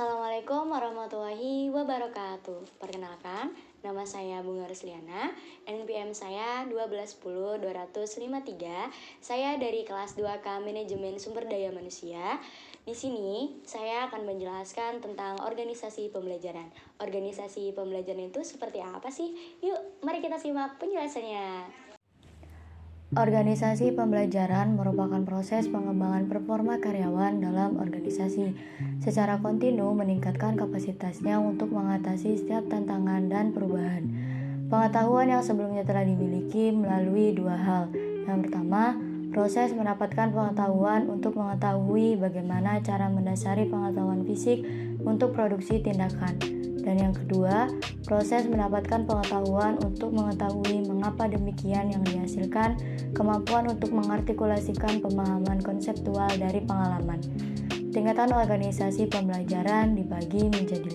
Assalamualaikum warahmatullahi wabarakatuh. Perkenalkan, nama saya Bunga Rusliana, NPM saya 1210253. Saya dari kelas 2K Manajemen Sumber Daya Manusia. Di sini saya akan menjelaskan tentang organisasi pembelajaran. Organisasi pembelajaran itu seperti apa sih? Yuk, mari kita simak penjelasannya. Organisasi pembelajaran merupakan proses pengembangan performa karyawan dalam organisasi secara kontinu meningkatkan kapasitasnya untuk mengatasi setiap tantangan dan perubahan. Pengetahuan yang sebelumnya telah dimiliki melalui dua hal. Yang pertama, proses mendapatkan pengetahuan untuk mengetahui bagaimana cara mendasari pengetahuan fisik untuk produksi tindakan. Dan yang kedua, proses mendapatkan pengetahuan untuk mengetahui mengapa demikian yang dihasilkan kemampuan untuk mengartikulasikan pemahaman konseptual dari pengalaman. Tingkatan organisasi pembelajaran dibagi menjadi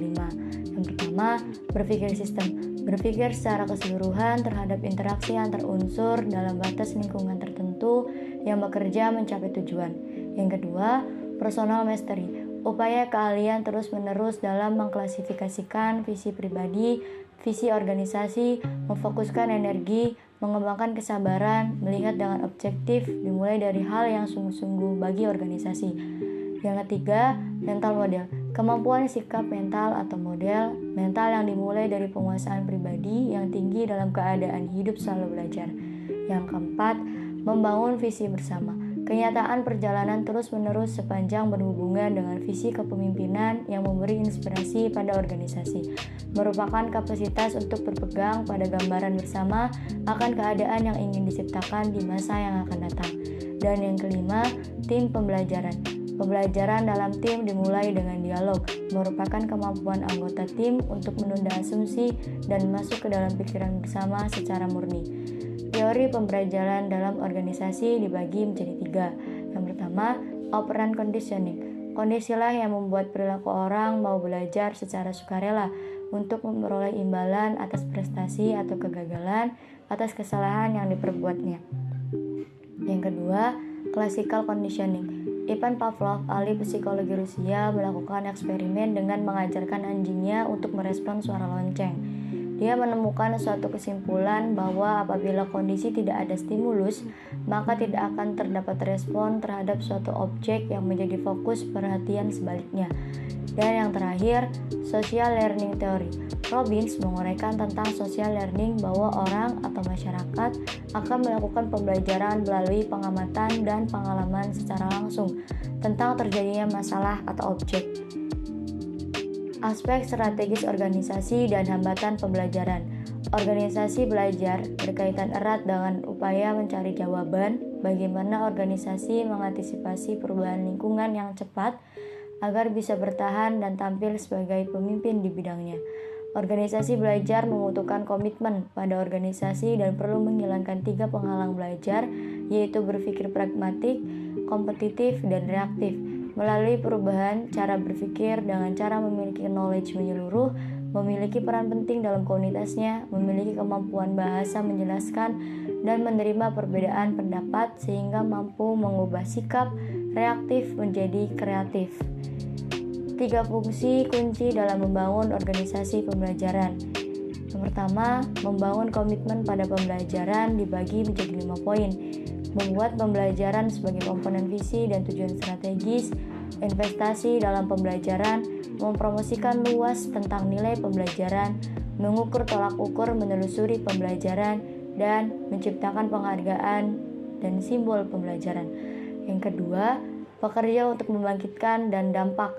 5. Yang pertama, berpikir sistem. Berpikir secara keseluruhan terhadap interaksi antar unsur dalam batas lingkungan tertentu yang bekerja mencapai tujuan. Yang kedua, personal mastery. Upaya keahlian terus-menerus dalam mengklasifikasikan visi pribadi, visi organisasi, memfokuskan energi, mengembangkan kesabaran, melihat dengan objektif, dimulai dari hal yang sungguh-sungguh bagi organisasi. Yang ketiga, mental model. Kemampuan sikap mental atau model mental yang dimulai dari penguasaan pribadi yang tinggi dalam keadaan hidup selalu belajar. Yang keempat, membangun visi bersama. Kenyataan perjalanan terus-menerus sepanjang berhubungan dengan visi kepemimpinan yang memberi inspirasi pada organisasi, merupakan kapasitas untuk berpegang pada gambaran bersama akan keadaan yang ingin diciptakan di masa yang akan datang. Dan yang kelima, tim pembelajaran. Pembelajaran dalam tim dimulai dengan dialog, merupakan kemampuan anggota tim untuk menunda asumsi dan masuk ke dalam pikiran bersama secara murni. Teori pembelajaran dalam organisasi dibagi menjadi 3. Yang pertama, operant conditioning. Kondisilah yang membuat perilaku orang mau belajar secara sukarela untuk memperoleh imbalan atas prestasi atau kegagalan atas kesalahan yang diperbuatnya. Yang kedua, classical conditioning. Ivan Pavlov, ahli psikologi Rusia, melakukan eksperimen dengan mengajarkan anjingnya untuk merespon suara lonceng. Dia menemukan suatu kesimpulan bahwa apabila kondisi tidak ada stimulus, maka tidak akan terdapat respon terhadap suatu objek yang menjadi fokus perhatian sebaliknya. Dan yang terakhir, social learning theory. Robbins menguraikan tentang social learning bahwa orang atau masyarakat akan melakukan pembelajaran melalui pengamatan dan pengalaman secara langsung tentang terjadinya masalah atau objek. Aspek strategis organisasi dan hambatan pembelajaran. Organisasi belajar berkaitan erat dengan upaya mencari jawaban bagaimana organisasi mengantisipasi perubahan lingkungan yang cepat agar bisa bertahan dan tampil sebagai pemimpin di bidangnya. Organisasi belajar membutuhkan komitmen pada organisasi dan perlu menghilangkan 3 penghalang belajar, yaitu berpikir pragmatik, kompetitif, dan reaktif. Melalui perubahan cara berpikir dengan cara memiliki knowledge menyeluruh, memiliki peran penting dalam komunitasnya, memiliki kemampuan bahasa menjelaskan, dan menerima perbedaan pendapat sehingga mampu mengubah sikap reaktif menjadi kreatif. 3 fungsi kunci dalam membangun organisasi pembelajaran. Yang pertama, membangun komitmen pada pembelajaran dibagi menjadi 5 poin. Membuat pembelajaran sebagai komponen visi dan tujuan strategis, investasi dalam pembelajaran, mempromosikan luas tentang nilai pembelajaran, mengukur tolak ukur menelusuri pembelajaran, dan menciptakan penghargaan dan simbol pembelajaran. Yang kedua, bekerja untuk membangkitkan dan dampak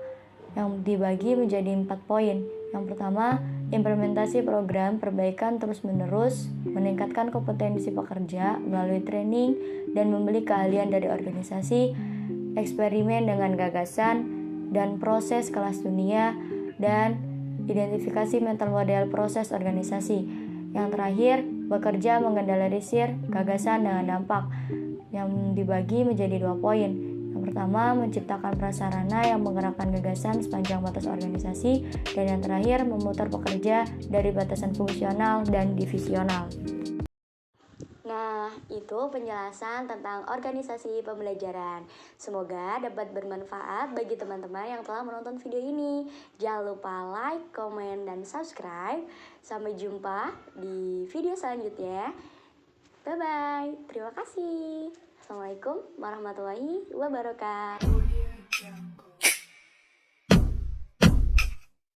yang dibagi menjadi 4 poin. Yang pertama, implementasi program perbaikan terus-menerus, meningkatkan kompetensi pekerja melalui training dan membeli keahlian dari organisasi, eksperimen dengan gagasan dan proses kelas dunia, dan identifikasi mental model proses organisasi. Yang terakhir, bekerja mengendalikan gagasan dengan dampak yang dibagi menjadi 2 poin. Yang pertama, menciptakan prasarana yang menggerakkan gagasan sepanjang batas organisasi, dan yang terakhir, memutar pekerja dari batasan fungsional dan divisional. Nah, itu penjelasan tentang organisasi pembelajaran. Semoga dapat bermanfaat bagi teman-teman yang telah menonton video ini. Jangan lupa like, komen, dan subscribe. Sampai jumpa di video selanjutnya. Bye-bye. Terima kasih. Assalamualaikum warahmatullahi wabarakatuh.